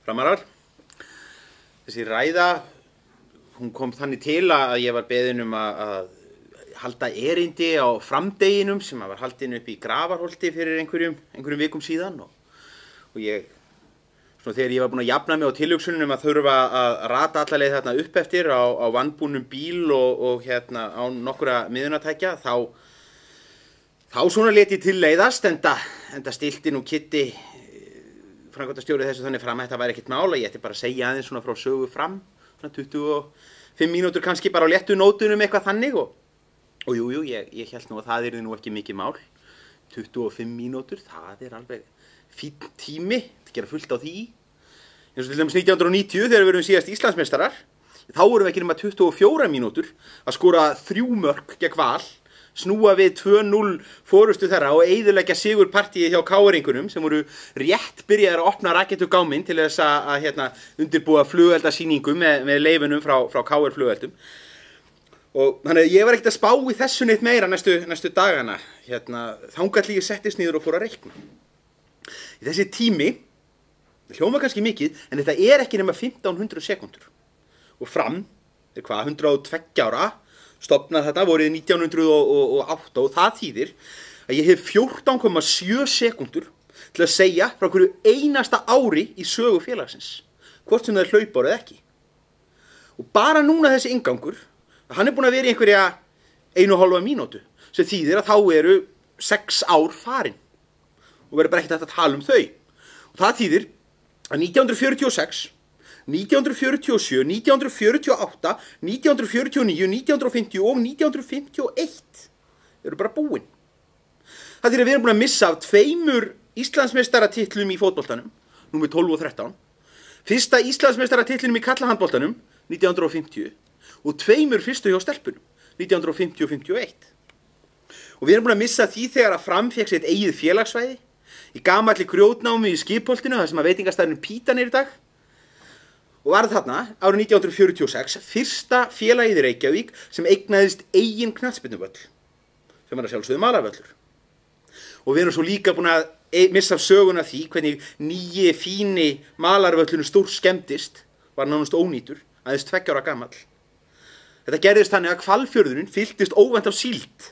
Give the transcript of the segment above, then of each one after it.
Framarar. Þessi ræða, hún kom þannig til að ég var beðinn að halda erindi á framdeginum sem var haldinn upp í Grafarholti fyrir einhverjum vikum síðan og ég, svona þegar ég var búinn að jafna mig á tilhugsunum að þurfa að rata alla leið þarna upp eftir á vanbúnum bíl og hérna á nokkura miðunartækja, þá svona lét ég til leiðast, enda stilti nú Kitti framkvæmdastjóri þessu þannig fram að þetta væri ekkert mál, ég ætti bara að segja aðeins svona frá sögu fram, svona 25 mínútur kannski bara á léttu nótunum eitthvað þannig og jú, ég hélt nú að það yrði nú ekki mikið mál, 25 mínútur, það alveg fínn tími, að gera fullt á því, eins og til dæmis 1990 þegar við erum síðast Íslandsmeistarar, þá vorum við ekki nema 24 mínútur að skora 3 mörk gegn Val, snúa við 2-0 fórustu þeirra og eyðileggja sigurpartíið hjá KR-ingunum sem voru rétt byrjaðir að opna rakettugáminn til þess að undirbúa flugeldasýningu með leyfunum frá KR flugeldum. Og þannig að ég var ekkert að spá í þessu neitt meira næstu dagana, þangað til ég settist niður og fór að reikna. Í þessi tími, það hljóma kannski mikið, en þetta ekki nema 1500 sekúndur. Og Fram, 102 ára, stofnað þetta vorið 1908 og það þýðir að ég hef 14,7 sekúndur til að segja frá hverju einasta ári í sögu félagsins, hvort sem það hlaupár eða ekki. Og bara núna þessi inngangur, hann búinn að vera í einhverja 1,5 mínútu, sem þýðir að þá eru 6 ár farin og verður bara ekkert að tala um þau. Og það þýðir að 1946, 1947, 1948, 1949, 1950 og 1951 eru bara búin. Það þýðir að við erum búin að missa af 2 Íslandsmeistaratitlum í fótboltanum, númer 12 og 13, fyrsta Íslandsmeistaratitlinum í karlahandboltanum, 1950, og 2 fyrstu hjá stelpunum, 1950 og 51. Og við erum búin að missa því þegar að Fram fékk sitt eigið félagsvæði, í gamalli grjótnámi í Skipholtinu, þar sem að veitingastaðurinn Pítan í dag, og var þarna árið 1946 fyrsta félagið í Reykjavík sem eignaðist eigin knattspyrnuvöll, sem var að sjálfsögðu malarvöllur. Og við erum svo líka búin að missa af söguna því hvernig nýji fíni malarvöllurinn stór skemmtist, var nánast ónýtur, aðeins 2 ára gamall. Þetta gerðist þannig að Hvalfjörðurinn fylltist óvænt af síld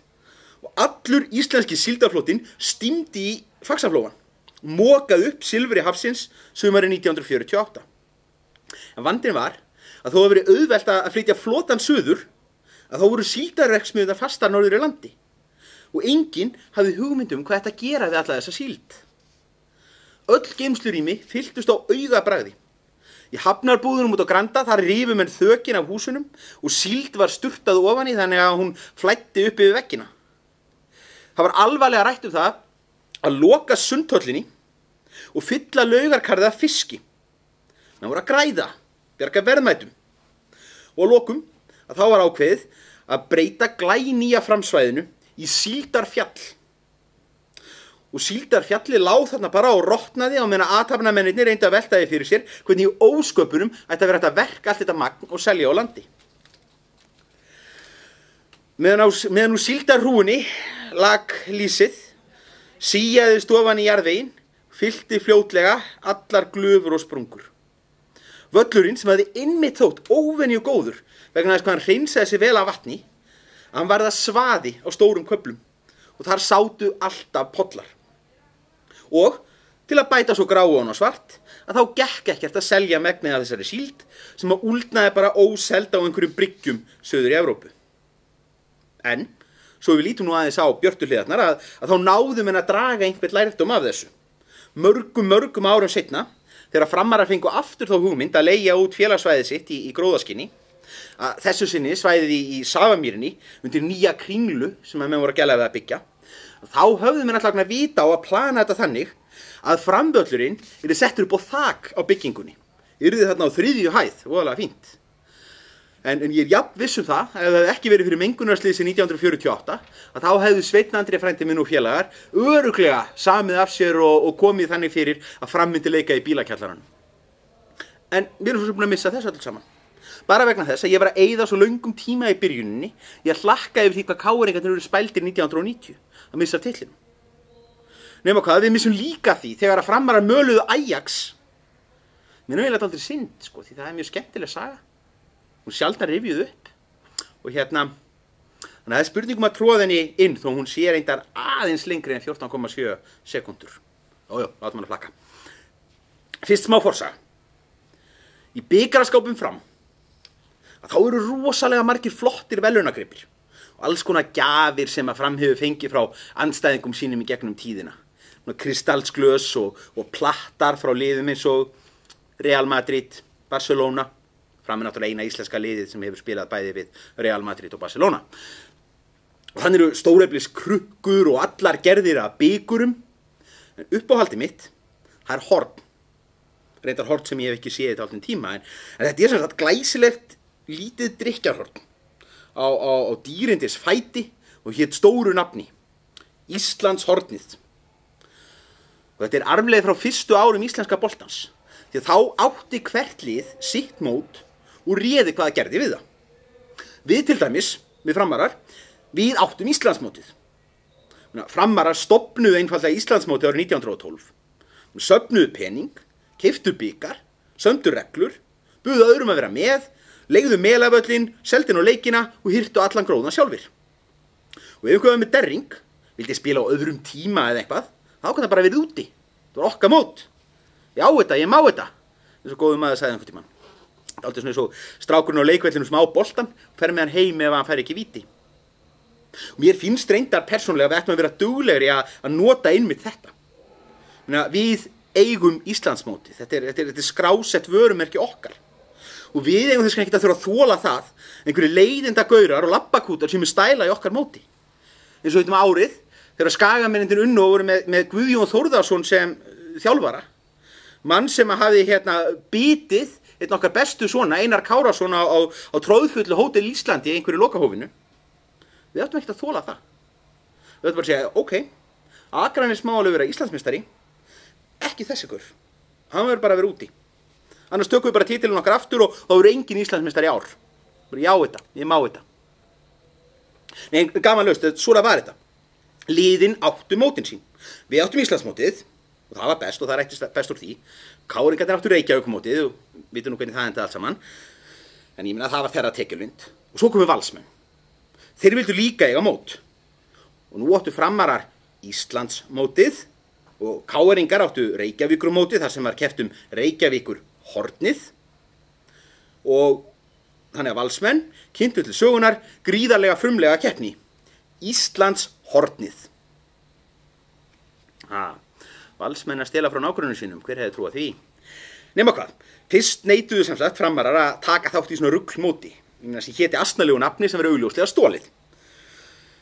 og allur íslenski síldarflotinn stímdi í Faxaflóann, mokaði upp silfri hafsins sumarið 1948. En vandinn var að þó að verið auðvelt að flytja flotann suður, að þá voru síldarverksmiðjurnar fastar norður í landi og enginn hafði hugmynd um hvað þetta gera við alla þessa síld. Öll geymslurými fylltust á augabragði. Í hafnarbúðunum út á Granda þar rifu menn þökin af húsunum og síld var sturtað ofan í þannig að hún flæddi upp yfir veggina. Það var alvarlega rætt um það að loka sundhöllinni og fylla laugarkarðið af fiski. Það voru að græða, bjarga verðmætum. Og að lokum að þá var ákveðið að breyta glænýja framsvæðinu í Síldarfjall. Og Síldarfjallið lá þarna bara og rotnaði á meðan athafnamennirnir reyndu að velta því fyrir sér hvernig í ósköpunum ætti að vera hægt að verka allt þetta magn og selja á landi. Meðan úr síldarhrúgunni lag lýsið, síjaðist ofan í jarðveginn, fyllti fljótlega allar glufur og sprungur. Völlurinn sem hafði einmitt þótt óvenju góður vegna þess hvað hann hreinsaði sig vel af vatni, hann varð að svaði á stórum köflum og þar sátu alltaf pollar. Og til að bæta svo gráan og svart að þá gekk ekkert að selja megnið af þessari síld sem að úldnaði bara óseld á einhverjum bryggjum söður í Evrópu. En svo við lítum nú aðeins á björtu hliðarnar að þá náðum en að draga einhvern lærdóm af þessu. Mörgum árum seinna, þegar Framarar fengu aftur þá hugmynd að leigja út félagsvæðið sitt í Gróðaskinni, að þessu sinni svæðið í Safamýrinni undir nýja Kringlu sem að menn voru að gæla við að byggja, þá höfðu menn alltaf að vita á að plana þetta þannig að framvöllurinn yrði settur upp á þak á byggingunni. Yrði þarna á 3. hæð, voðalega fínt. En ég jafn viss um það, ef það hefði ekki verið fyrir mengunarslýsi 1948, að þá hefðu Sveinn Andri frændi minn og félagar örugglega samið af sér og komið þannig fyrir að Fram myndi leika í bílakjallaranum. En við erum svo búin að missa þessu allt saman. Bara vegna þess að ég var að eyða svo löngum tíma í byrjuninni, ég hlakka yfir því hvað KR-ingarnir eru spældir 1990, að missa titlinum. Nema hvað, við missum líka því þegar að Framarar möluðu Ajax Mér er eiginlega aldrei synd, sko, því það er mjög skemmtileg saga. Hún sjaldan rifjuð upp. Og þannig að það er spurningum að tróða henni inn, þó hún sé reyndar aðeins lengri en 14,7 sekúndur. Látum hann að flakka. Fyrst smá forsaga. Í bikararskápum Fram, að þá eru rosalega margir flottir verðlaunagripir og alls konar gjafir sem að Fram hefur fengið frá andstæðingum sínum í gegnum tíðina. Kristalsglös og plattar frá liðum eins og Real Madrid, Barcelona. Fram er náttúrulega eina íslenska liðið sem hefur spilað bæði við Real Madrid og Barcelona. Og þannig eru stóreflis krukkur og allar gerðir af bikurum. En uppáhaldið mitt, það er horn. Reyndar horn sem ég hef ekki séð þetta alltaf tíma. En þetta er sem sagt glæsilegt lítið drykkjarhorn á dýrindis fæti og hét stóru nafni. Íslands hornið. Og þetta er arfleið frá fyrstu árum íslenska boltans. Því að þá átti hvert lið sitt mót og réði hvað gerði við það. Við til dæmis, við Framarar, við áttum Íslandsmótið. Framarar stofnuðu einfaldlega Íslandsmótið árið 1912. Söfnuðu pening, keyptu bikar, sömdu reglur, buðu öðrum að vera með, leigðu melavöllin, seldu inn á leikina og hirtu allan gróðan sjálfir. Og ef einhver með derring vildi spila á öðrum tíma eða eitthvað, þá kann það bara verið úti. Það var okkar mót. Ég á þetta, ég má þetta. Eins og góðum maður sagði einhvern tímann. Aldrei svona eins og strákurinn á leikvellinum sem á boltan fer með hann heim ef hann fær ekki víti. Og mér finnst reyndar persónulega að við ættum að vera duglegri að nota einmitt þetta. Við eigum Íslandsmótið. Þetta er skrásett vörumerki okkar. Og við eigum þess ekki að þurfa að þola það einhverju leiðindagaurar og labbakútar sem er stæla í okkar móti. Eins og árið þegar Skagamennirnir unnu og voru með Guðjón Þórðarsson sem þjálfara. Mann sem hafði bitið einn okkar bestu svona, Einar Kárason á tróðfullu Hótel Íslandi í einhverju lokahófinu. Við áttum ekki að þola það. Við áttum bara að segja, ok, Akranes má alveg vera Íslandsmeistari, ekki þessi ykkur. Hann verður bara að vera úti. Annars tökum við bara titilinn okkar aftur og þá er engin Íslandsmeistari í ár. Ég á þetta, ég má þetta. Nei, gamanlaust, svona var þetta. Liðin áttu mótin sín. Við áttum Íslandsmótið, og það var best og það rættist best úr því. Káringarnir áttu Reykjavíkurmótið og vitum nú hvernig það enda allt saman. En ég meina að það var þeirra tekjulvind. Og svo komu Valsmenn. Þeir vildu líka eiga mót. Og nú áttu Framarar Íslandsmótið og Káringar áttu Reykjavíkurmótið þar sem var keppt Reykjavíkur hornið. Og þannig að Valsmenn kynntu til sögunar gríðarlega frumlega keppni. Íslands hornið. Valsmenn að stela frá nágrönnum sínum, hver hefði trúað því? Nema hvað, fyrst neituðu sem sagt Framarar að taka þátt í svona ruglmóti, sem héti asnalegu nafni sem verið augljóslega stolið.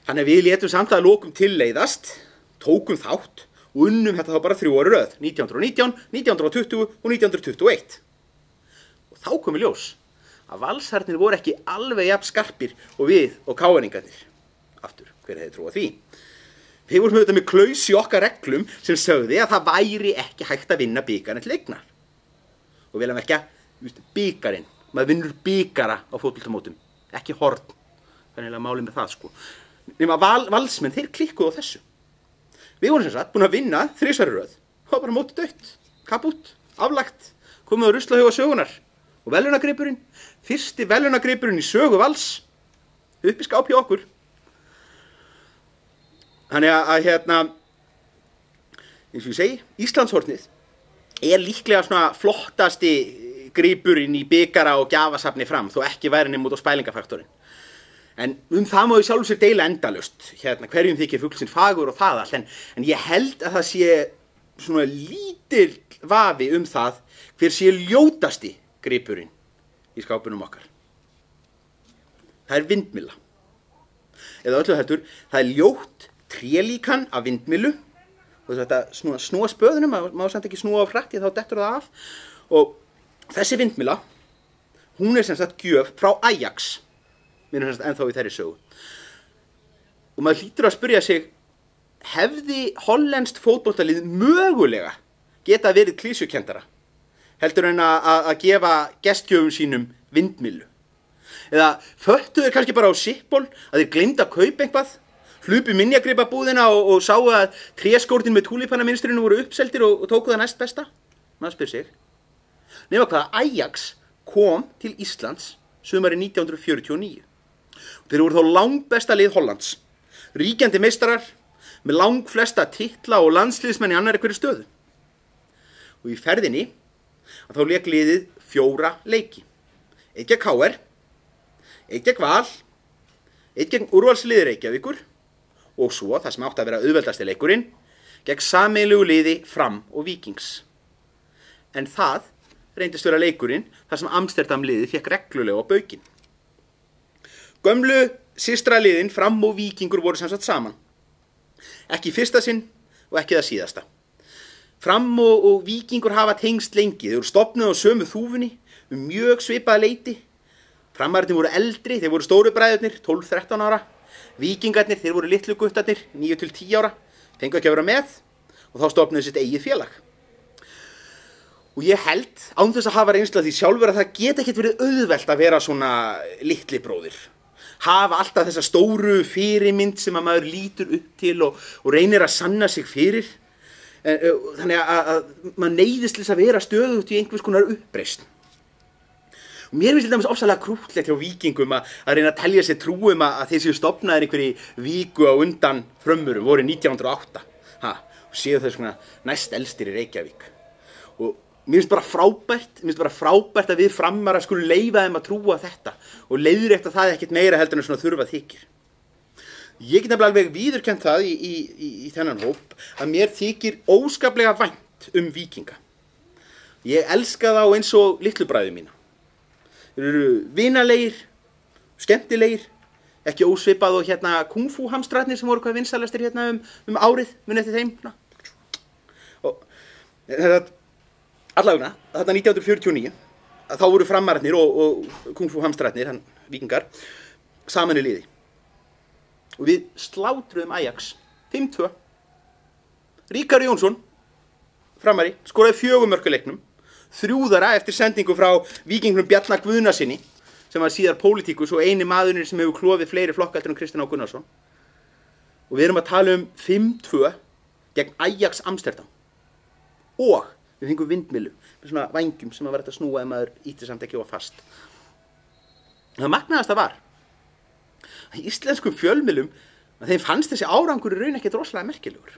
Þannig að við létum samt að lokum tilleiðast, tókum þátt og unnum þetta þá bara 3 ári röð, 1919, 1920 og 1921. Og þá kom í ljós að valsarnir voru ekki alveg jafn skarpir og við og káeringarnir. Aftur, hver hefði trúað því? Við vorum auðvitað með klaus í okkar reglum sem sögði að það væri ekki hægt að vinna bikarinn til eignar. Og vel að merkja, bikarinn. Maður vinnur bikara á fótboltamótum, ekki horn. Það er eiginlega málið með það, sko. Nema valsmenn, þeir klikkuðu á þessu. Við vorum sem sagt búin að vinna 3 ári röð. Það var bara mótið dautt, kaput, aflagt, komið á ruslahauga sögunar. Og verðlaunagripurinn, fyrsti verðlaunagripurinn í sögu Vals, upp í skáp hjá okkur. Þannig að eins og ég segi, Íslandshornið er líklega svona flottasti gripurinn í bikara og gjafasafni Fram, þó ekki væri nema út á spælingafaktorinn. En það má ég sjálfur sér deila endalaust, hverjum þykir fuglsinn fagur og það allt, en ég held að það sé svona lítill vafi það hver sé ljótasti gripurinn í skápunum okkar. Það er vindmylla. Eða öllu heldur, það er ljótt trélíkan af vindmyllu og þetta snúa spöðunum, má samt ekki snúa á hrætti þá dettur það af og þessi vindmylla, hún er sem sagt gjöf frá Ajax, við erum sem sagt ennþá í þeirri sögu og maður hlýtur að spyrja sig, hefði hollenskt fótboltalið mögulega geta verið klísjukendara heldur en að gefa gestgjöfum sínum vindmyllu eða föttu þeir kannski bara á Sipol að þeir gleymdu að kaupa eitthvað hlupu minjagripabúðina og sáu að tréskórtin með túlípanamynstrinu voru uppseldir og tóku það næst besta. Maður spyr sig. Nema hvað Ajax kom til Íslands sumarið 1949. Þeir voru þá langbesta lið Hollands, ríkjandi meistarar með langflesta titla og landsliðsmenn í annarri hverju stöðu. Og í ferðinni þá lék liðið 4 leiki. 1 gegn KR, 1 gegn Val, 1 gegn úrvalsliði Reykjavíkur og svo, það sem átti að vera auðveldasti leikurinn, gegn sameiginlegu liði Fram og Víkings. En það reyndist vera leikurinn þar sem Amsterdam liðið fékk reglulega á baukinn. Gömlu systraliðin Fram og Víkingur voru sem sagt saman. Ekki í fyrsta sinn og ekki það síðasta. Fram og Víkingur hafa tengst lengi. Þeir voru stofnuð á sömu þúfunni mjög svipaða leyti. Framararnir voru eldri, þeir voru stóru bræðurnir, 12-13 ára. Víkingarnir, þeir voru litlu guttarnir, 9-10 ára. Fengu ekki að vera með og þá stofnuðu sitt eigið félag. Og ég held, án þess að hafa reynslu af því sjálfur, að það geta ekkert verið auðvelt að vera svona litli bróðir. Hafa alltaf þessa stóru fyrirmynd sem að maður lítur upp til og reynir að sanna sig fyrir. Þannig að maður neyðist til þess að vera stöðugt í einhvers konar uppreisn. Og mér finnst til dæmis ofsalega krúttlegt hjá Víkingum að reyna að telja sér trúum að þeir séu stofnaðir einhverju viku á undan Frömmurum vorið 1908. Og séu þau svona næst elstir í Reykjavík. Og mér finnst bara frábært að við Framarar skulum leyfa þeim að trúa þetta og leiðrétta það ekkert meira heldur en svona þurfa þykir. Ég get nefnilega alveg viðurkennt það í þennan hóp að mér þykir óskaplega vænt Víkinga. Ég elska þá eins og litlu bræður mína. Þeir eru vinalegir, skemmtilegir, ekki ósvipað og hérna kung fu hamstrarnir sem voru hvað vinsalastir hérna árið, munið eftir þeim. Og allavega, þarna 1949, þá voru Framararnir og kung fu hamstrarnir, Víkingar, saman í liði. Og við slátruðum Ajax 5-2. Ríkharður Jónsson, Framari, skoraði 4 mörk í leiknum, 3 þeirra eftir sendingu frá Víkingnum Bjarna Guðnasyni, sem var síðar pólitíkus og eini maðurinn sem hefur klofið fleiri flokka heldur en Kristján Á. Gunnarsson. Og við erum að tala 5-2 gegn Ajax Amsterdam. Og við fengum vindmyllu með svona vængjum sem var hægt að snúa ef maður ítti samt ekki of fast. Það magnaðasta var að íslenskum fjölmiðlum að þeim fannst þessi árangur í raun ekkert rosalega merkilegur.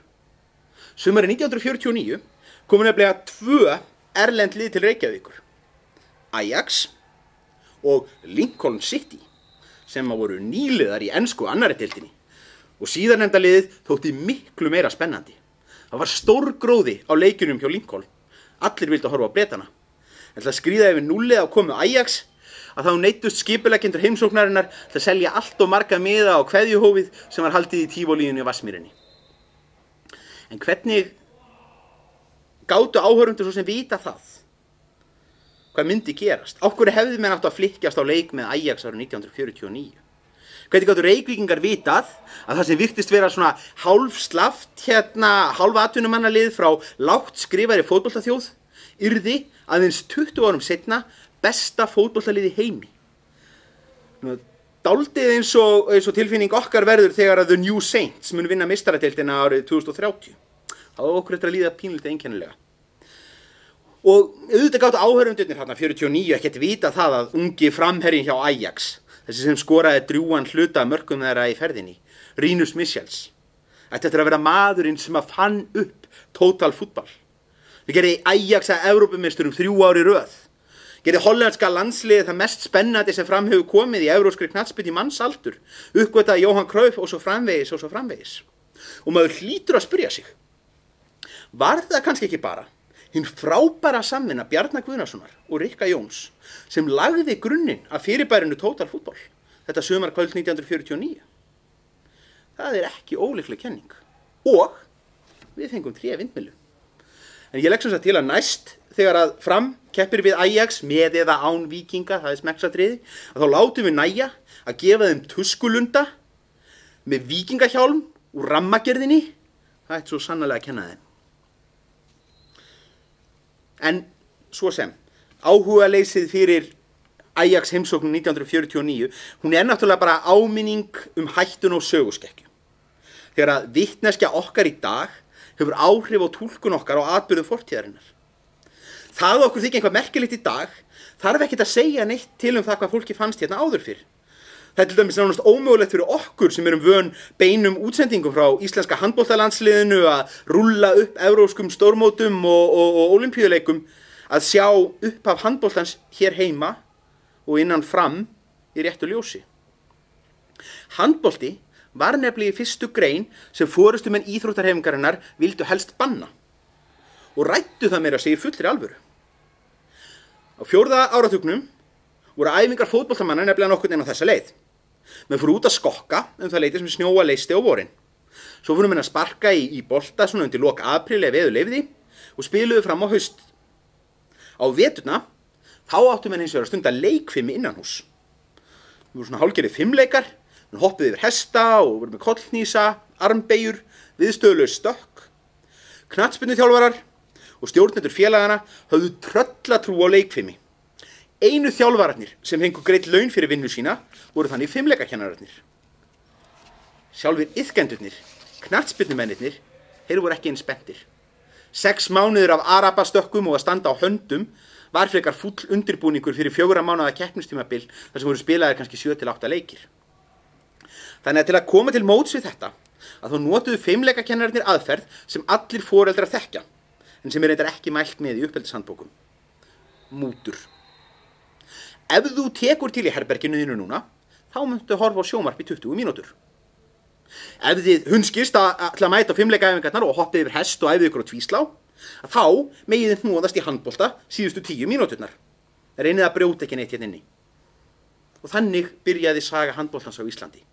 Sumarið 1949 komu nefnilega 2 erlend lið til Reykjavíkur. Ajax og Lincoln City sem voru nýliðar í ensku annarri deildinni. Og síðarnefnda liðið þótti miklu meira spennandi. Það var stórgróði á leikjunum hjá Lincoln. Allir vildu horfa á Bretana. En til að skríða yfir núllið á komu Ajax að þá neyddust skipuleggjendur heimsóknarinnar til að selja allt og marga miða á kveðjuhófið sem var haldið í Tívolíinu í Vatnsmýrinni. En hvernig gátu áhorfendur svo sem vita það? Hvað myndi gerast? Af hverju hefðu menn átt að flykkjast á leik með Ajax árið 1949? Hvernig gátu Reykvíkingar vitað að það sem virtist vera svona hálfslaft hálfatvinnumannalið frá lágt skrifari fótboltaþjóð yrði aðeins 20 árum seinna besta fótboltalið í heimi? Dálítið eins og tilfinning okkar verður þegar að The New Saints mun vinna meistaradeildina árið 2030. Það var okkur eftir að líða pínlítið einkennilega. Og auðvitað gátu áhorfendurnir þarna 49 ekkert vita það að ungi framherjinn hjá Ajax, þessi sem skoraði drjúgan hluta mörkum þeirra í ferðinni, Rinus Michels, ætti eftir að vera maðurinn sem að fann upp total fútbol. Við gerði Ajax að Evrópumeisturum 3 ár í röð. Gerði hollenska landsliðið það mest spennandi sem fram hefur komið í evrópskri knattspyrnu í mannsaldur, uppgötvaði Johan Cruyff og svo framvegis. Og maður hlýtur að spyrja sig, var það kannski ekki bara hinn frábæra samvinna Bjarna Guðnasonar og Rikka Jóns sem lagði grunninn að fyrirbærinu total fútbol þetta sumarkvöld 1949? Það er ekki ólíkleg kenning. Og við fengum 3 vindmyllu. En ég legg sem sagt til að næst þegar að Fram keppir við Ajax með eða án Víkinga, það er smekksatriði, að þá látum við nægja að gefa þeim tuskulunda með víkingahjálm úr rammagerðinni. Það ætti svo sannarlega að kenna þeim. En svo sem, áhugaleysið fyrir Ajax heimsóknum 1949, hún er náttúrulega bara áminning hættun og söguskekkju. Þegar að vitneskja okkar í dag hefur áhrif á túlkun okkar á atburðum fortíðarinnar. Það okkur þykir eitthvað merkilegt í dag, þarf ekkert að segja neitt til það hvað fólki fannst hérna áður fyrr. Það til dæmis nánast ómögulegt fyrir okkur sem erum vön beinum útsendingum frá íslenska handboltalandsliðinu að rúlla upp evrópskum stórmótum og ólympíuleikum að sjá upphaf handboltans hér heima og innan fram í réttu ljósi. Handbolti var nefnilega í fyrstu grein sem forystumenn íþróttahreyfingarinnar vildu helst banna og ræddu það meira að segja í fullri alvöru. Á 4. áratugnum voru æfingar fótboltamanna nefnilega nokkurn veginn á þessa leið. Menn fóru út að skokka það leyti sem snjóa leysti á vorin. Svo fóru menn að sparka í bolta svona undir lok apríl ef veður leyfði og spiluðu fram á haust. Á veturna þá áttu menn hins vegar að stunda leikfimi innanhús. Það voru svona hálfgerðir fimleikar, menn hoppuðu yfir hesta og voru með kollhnýsa, armbeygjur, viðstöðulaus stökk. Knattspyrnuþjálfarar og stjórnendur félagana höfðu tröllatrú á leikfimi. Einu þjálfararnir sem fengu greitt laun fyrir vinnu sína voru þannig fimleikakennararnir. Sjálfir iðkendurnir, knattspyrnumennirnir, þeir voru ekki eins spenntir. 6 mánuðir af arabastökkum og að standa á höndum var frekar fúll undirbúningur fyrir 4 mánaða keppnistímabil þar sem voru spilaðir kannski 7-8 leikir. Þannig að til að koma til móts við þetta, að þá notuðu fimleikakennararnir aðferð sem allir foreldrar þekkja, en sem reyndar ekki mælt með í uppeldishandbókum. Mútur. Ef þú tekur til í herberginu þínu núna, þá muntu horfa á sjónvarp í 20 mínútur. Ef þið hunskist að mæta á fimleikaæfingarnar og hoppið yfir hest og æfið ykkur á tvíslá, þá megið þið hnoðast í handbolta síðustu 10 mínúturnar. Reynið að brjóta ekki neitt hérna inni. Og þannig byrjaði saga handboltans á Íslandi.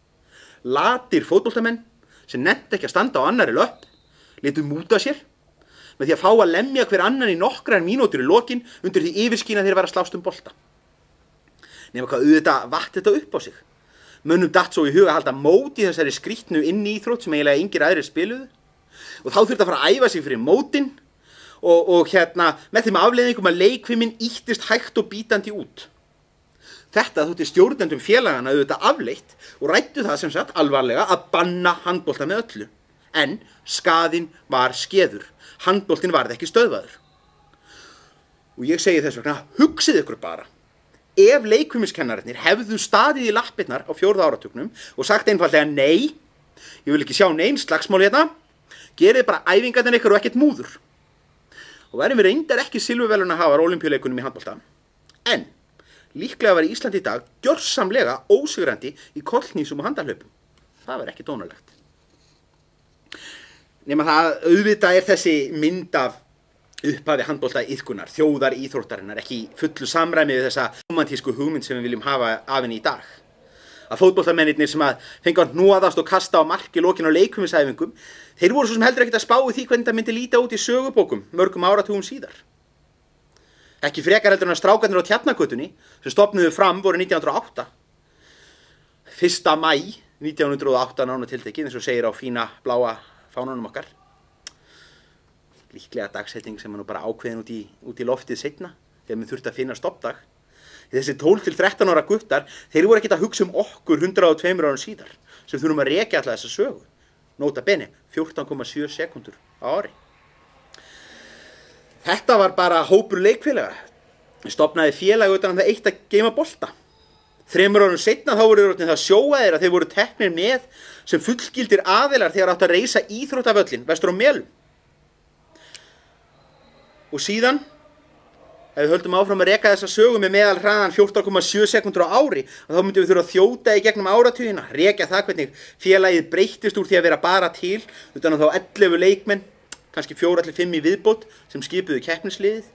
Latir fótboltamenn sem nenntu ekki að standa á annarri löpp, létu múta sér, með því að fá að lemja hver annan í nokkrar mínútur í lokin undir því yfirskín að þeir vera að slást bolta. Nema hvað auðvitað vatt þetta upp á sig. Mönnum datt svo í huga að halda mót í þessari skrýtnu íþrótt sem eiginlega engir aðrir spiluðu. Og þá þurfti að fara að æfa sig fyrir mótin og með þeim afleiðingum að leikfiminn ýttist hægt og bítandi út. Þetta þótti stjórnendum félagana auðvitað afleitt og ræddu það sem sagt alvarlega að banna handbolta með öllu. En skaðinn var skeður. Handboltinn varð ekki stöðvaður. Og ég segi þess vegna, hugsið ykkur bara. Ef leikfimiskennararnir hefðu staðið í lappirnar á 4. áratugnum og sagt einfaldlega nei, ég vil ekki sjá nein slagsmál hérna, gerið bara æfingarnar ykkur og ekkert múður. Og verðum við reyndar ekki silfurverðlaunahafar á ólympíuleikunum í handbolta. En líklega var Ísland í dag gjörsamlega ósigrandi í kollhnýsum og handahlaupum. Það var ekki dónalegt. Nema það auðvitað þessi mynd af upphafi handbolta iðkunar, þjóðar íþróttarinnar, ekki fullu samræmi við þessa romantísku hugmynd sem við viljum hafa af henni í dag. Að fótboltamennirnir sem að fengu að hnoðast og kasta á mark í lokin á leikfimisæfingum, þeir voru svo sem heldur ekkert að spá í því hvernig það myndi líta út í sögubókum mörgum áratugum síðar. Ekki frekar heldur en að strákarnir á Tjarnargötunni, sem stofnuðu fram voru 1908. 1. maí 1908 nánar tiltekið, eins og segir á fína bláa fánanum okkar. Líklega dagsetning sem er nú bara ákveðin út í loftið seinna, þegar við þurfti að finna stoppdag. Þessi 12-13 ára guttar, þeir voru ekkert að hugsa okkur 102 árum síðar, sem þurfum að rekja alltaf þessa sögu. Nota bene, 14,7 sekúndur á ári. Þetta var bara hópur leikfélaga. Stofnaði félag utan það eitt að geyma bolta. 3 árum seinna þá voru það sjóaðir að þeir voru teknir með sem fullgildir aðilar þegar áttu að reisa íþróttavöllin vestur á Melum. Og síðan, ef við höldum áfram að reka þessa sögu með meðal hraðan 14,7 sekúndur á ári, þá myndum við þurfa að þjóta í gegnum áratugina, rekja það hvernig félagið breyttist úr því að vera bara til, utan að þá 11 leikmenn, kannski 4-5 í viðbót, sem skipuðu keppnisliðið,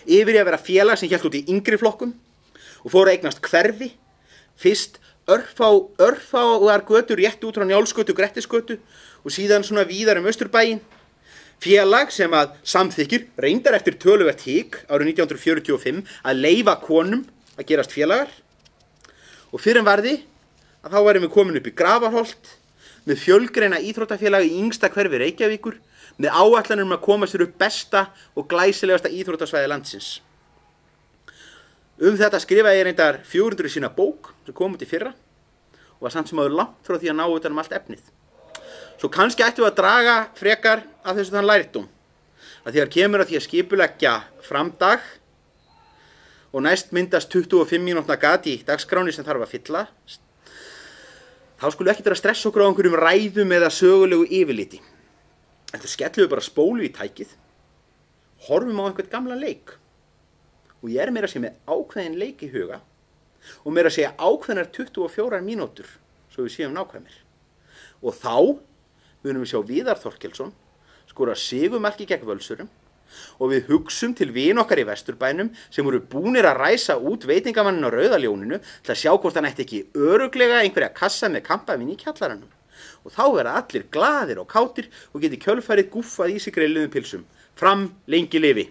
yfir í að vera félag sem hélt út í yngri flokkum og fóru að eignast hverfi, fyrst örfáar götur rétt út frá Njálsgötu, Grettisgötu og síðan svona víðar Austurbæinn. Félag sem að samþykkir reyndar eftir töluvert hik árið 1945 að leyfa konum að gerast félagar og fyrir en varði að þá værum við komin upp í Grafarholt með fjölgreina íþróttafélag í yngsta hverfi Reykjavíkur með áætlanir að koma sér upp besta og glæsilegasta íþróttasvæði landsins. Þetta skrifaði ég reyndar 400 sína bók sem kom út í fyrra og var samt sem áður langt frá því að ná utan allt efnið. Svo kannski ættum við að draga frekar af þessu þann lærdóm að þegar kemur að því að skipuleggja framdag og næst myndast 25 mínútna gat í dagskráni sem þarf að fylla, þá skulum við ekki vera að stressa okkur á einhverjum ræðum eða sögulegu yfirliti. Þetta skellum við bara spólu í tækið, horfum á einhvern gamla leik. Og ég meira að segja með ákveðin leik í huga og meira að segja ákveðnar 24 mínútur, svo við séum nákvæmir. Og þá munum við sjá Viðar Þorkelsson skora sigurmarki gegn Völsurum og við hugsum til vin okkar í Vesturbænum sem voru búnir að ræsa út veitingamannin á Rauða ljóninu til að sjá hvort hann ætti ekki örugglega einhverja kassa með kampavín í kjallaranum. Og þá verða allir glaðir og kátir og geti kjölfarið gúffað í sig grilluðum pilsum. Fram lengi lifi!